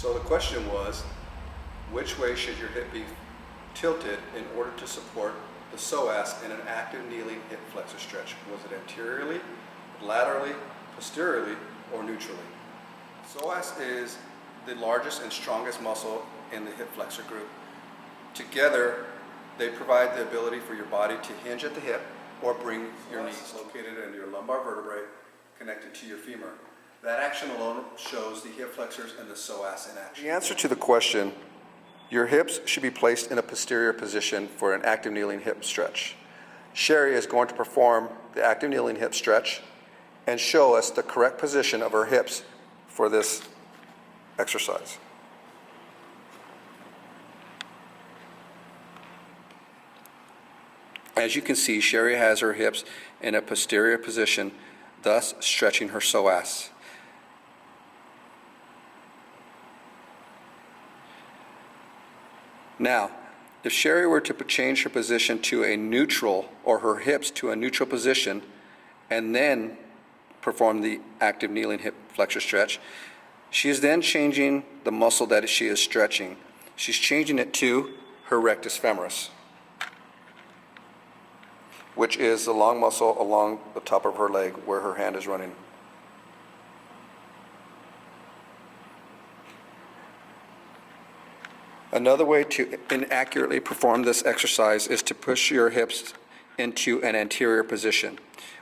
So the question was, which way should your hip be tilted in order to support the psoas in an active kneeling hip flexor stretch? Was it anteriorly, laterally, posteriorly, or neutrally? Psoas is the largest and strongest muscle in the hip flexor group. Together, they provide the ability for your body to hinge at the hip or bring your knees located in your lumbar vertebrae connected to your femur. That action alone shows the hip flexors and the psoas in action. The answer to the question, your hips should be placed in a posterior position for an active kneeling hip stretch. Sherry is going to perform the active kneeling hip stretch and show us the correct position of her hips for this exercise. As you can see, Sherry has her hips in a posterior position, thus stretching her psoas. Now, if Sherry were to change her position to a neutral, or her hips to a neutral position, and then perform the active kneeling hip flexor stretch, she is then changing the muscle that she is stretching. She's changing it to her rectus femoris, which is the long muscle along the top of her leg where her hand is running. Another way to inaccurately perform this exercise is to push your hips into an anterior position.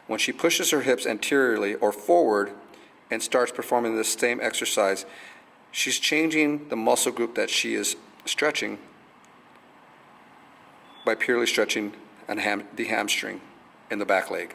When she pushes her hips anteriorly or forward and starts performing this same exercise, she's changing the muscle group that she is stretching by purely stretching the hamstring in the back leg.